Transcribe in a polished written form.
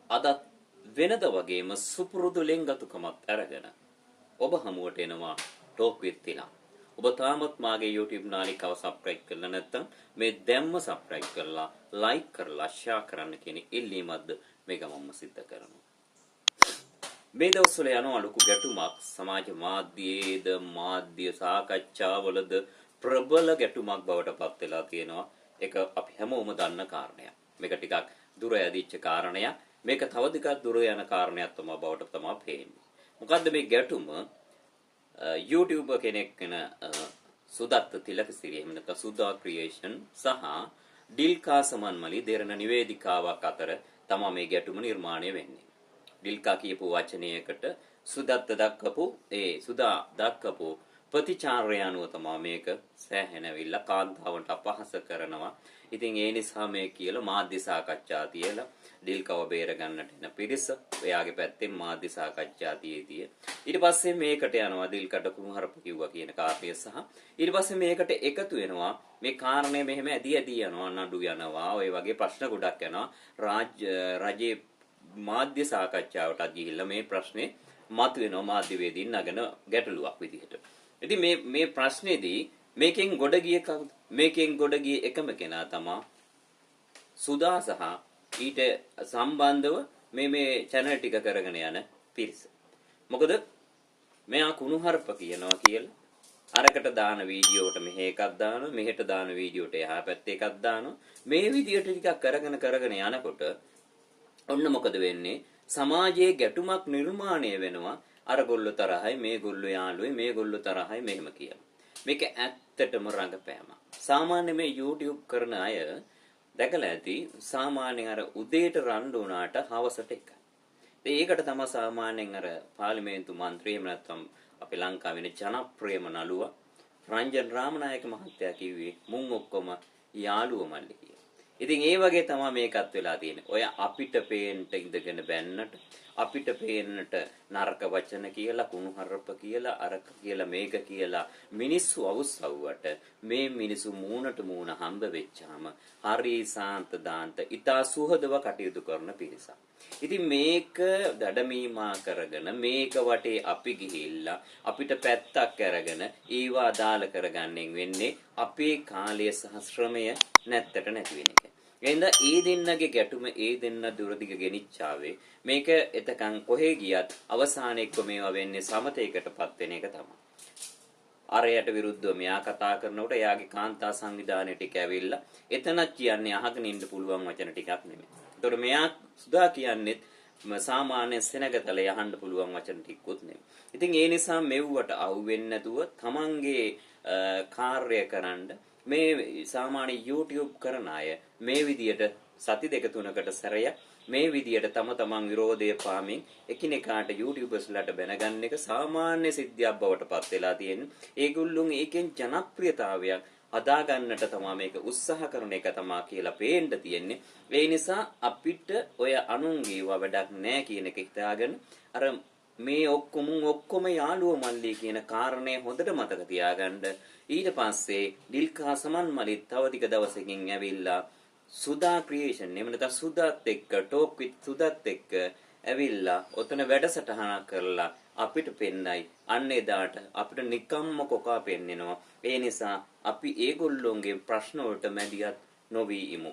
අදත් වෙනද වගේම සුපුරුදු ලෙන්ගතුකමක් අරගෙන ඔබ හමුවට එනවා ටෝක් විත් තිලක්. ඔබ තාමත් මාගේ YouTube නාලිකාව සබ්ස්ක්‍රයිබ් කරලා නැත්නම් මේ දැම්ම සබ්ස්ක්‍රයිබ් කරලා ලයික් කරලා ෂෙයා කරන්න කියන ඉල්ලීමක්ද මේ ගමම්ම සිද්ධ කරනවා. මේ දවස්වල යන ලොකු ගැටුමක් සමාජ මාධ්‍යයේද මාධ්‍ය සාකච්ඡාවලද ප්‍රබල ගැටුමක් බවට පත් වෙලා තියෙනවා. ඒක අපි හැමෝම දන්න කාරණයක්. මේක ටිකක් දුර ඇදිච්ච කාරණයක්. මේක තව ටිකක් දුර යන කාරණයක් තමයි බවට තමයි පේන්නේ. මොකද්ද මේ ගැටුම? YouTube කෙනෙක් වෙන සුදත්ත තිලකසිරි එහෙම නැත්නම් සුදා ක්‍රියේෂන් සහ ඩිල්කා සමන්මලි දෙරණ නිවේදිකාවක් අතර තමයි මේ ගැටුම නිර්මාණය වෙන්නේ. ඩිල්කා කියපු වචනයකට සුදත්ත සුදා දක්වපු ප්‍රතිචාරය අනුව තමයි මේක සෑහෙනවිල්ලා කාන්තාවන්ට අපහාස කරනවා. ඉතින් ඒ නිසා මේ කියලා මාධ්‍ය සාකච්ඡා තියලා ඩිල්කව බේර ගන්නට එන පිරිස එයාගේ පැත්තෙන් මාධ්‍ය සාකච්ඡා තියේදී ඊට පස්සේ මේකට යනවා ඩිල්කට කුණුහරුප කිව්වා කියන කාර්යය සහ ඊට පස්සේ මේකට එකතු වෙනවා මේ කාරණේ මෙහෙම ඇදී යනවා නඩු යනවා ඔය වගේ ප්‍රශ්න ගොඩක් යනවා රජයේ මාධ්‍ය සාකච්ඡාවටත් ගිහිල්ලා මේ ප්‍රශ්නේ මතුවෙනවා මාධ්‍යවේදීන් නගන ගැටලුවක් විදිහට. ඉතින් මේ ප්‍රශ්නේදී මේකෙන් ගොඩ ගිය කවුද? මේකෙන් ගොඩ ගිය එකම කෙනා තමයි සුදා සහ ඊට සම්බන්ධව මේ channel ටික කරගෙන යන පිරිස. මොකද මෙයා කුණුහරුප කියනවා කියලා අරකට දාන වීඩියෝට මෙහෙ එකක් දානවා මෙහෙට දාන වීඩියෝට එහා පැත්තේ එකක් දානවා මේ විදියට ටිකක් කරගෙන යනකොට ඔන්න මොකද වෙන්නේ? සමාජයේ ගැටුමක් නිර්මාණය වෙනවා. අරගොල්ලෝ තරහයි මේගොල්ලෝ යාළුවයි මේගොල්ලෝ තරහයි මෙහෙම කියලා. මේක ඇත්තටම රඟපෑමක්. සාමාන්‍ය මේ YouTube කරන අය දැකලා ඇති සාමාන්‍යයෙන් අර උදේට රණ්ඩු වුණාට හවසට එකයි. ඒකට තමයි සාමාන්‍යයෙන් අර පාර්ලිමේන්තු මන්ත්‍රී එහෙම නැත්නම් අපේ ලංකාවේ ජනප්‍රියම නළුවා රංජන් රාමනායක මහත්තයා කිව්වේ මුන් ඔක්කොම යාළුවෝ මල්ලි කියලා. ඉතින් ඒ වගේ තමයි මේකත් වෙලා තියෙන්නේ. ඔය අපිට පේන්නට ඉඳගෙන බැන්නට අපිට පේන්නට නරක වචන කියලා කුණුහරුප කියලා අරක කියලා මේක කියලා මිනිස්සු අවුස්සවුවට මේ මිනිස්සු මූණට මූණ හම්බ වෙච්චාම හරි සාන්ත දාන්ත ඊතා සුහදව කටයුතු කරන පිරිසක්. ඉතින් මේක දඩමීමා කරගෙන මේක වටේ අපි ගිහිල්ලා අපිට පැත්තක් අරගෙන ඒවා දාල කරගන්නෙන් වෙන්නේ අපේ කාලය සහ ශ්‍රමය නැත්තට නැති වෙන එක. එහෙනම් ඒ දෙන්නගේ ගැටුම ඒ දෙන්න දුරදිග ගෙනිච්චාවේ මේක එතකන් කොහේ ගියත් අවසානයේ එක්ක මේවා වෙන්නේ සමතේකටපත් වෙන එක තමයි. අරයට විරුද්ධව මෙයා කතා කරනකොට එයාගේ කාන්තා සංවිධානය ටික ඇවිල්ලා එතනක් කියන්නේ අහගෙන ඉන්න පුළුවන් වචන ටිකක් නෙමෙයි. ඒතකොට මෙයා සුදා කියන්නේත් සාමාන්‍ය සෙනගතල යහන්න පුළුවන් වචන ටිකකුත් නෙමෙයි. ඉතින් ඒ නිසා මෙව්වට අහුවෙන්නේ නැතුව තමන්ගේ කාර්යය කරන්න මේ සාමාන්‍ය YouTube කරන අය මේ විදියට සති දෙක තුනකට සැරයක් මේ විදියට තමන් විරෝධය පාමින් එකිනෙකාට YouTubersලාට බැනගන්න එක සාමාන්‍ය සිද්ධියක් බවට පත් වෙලා තියෙන්නේ. ඒගොල්ලොන් ඒකෙන් ජනප්‍රියතාවයක් හදා ගන්නට තමයි මේක උත්සාහ කරන එක තමයි කියලා පේන්න තියෙන්නේ. ඒ නිසා අපිට ඔය අනුන්ගේව වැඩක් නැහැ කියන එක හිතාගෙන අර මේ ඔක්කොම යාළුවෝ මල්ලි කියන කාරණේ හොඳට මතක තියාගන්න. ඊට පස්සේ ඩිල්කා සමන්මලි තව ටික දවසකින් ඇවිල්ලා සුදා ක්‍රියේෂන් එහෙම නැත්නම් සුදාත් එක්ක ටෝක් විත් සුදාත් එක්ක ඇවිල්ලා ඔතන වැඩසටහනක් කරලා අපිට පෙන්නයි අන්න එදාට අපිට නිකම්ම කොකා පෙන්නනවා. ඒ නිසා අපි ඒගොල්ලොන්ගේ ප්‍රශ්න වලට මැදිහත් නොවී ඉමු.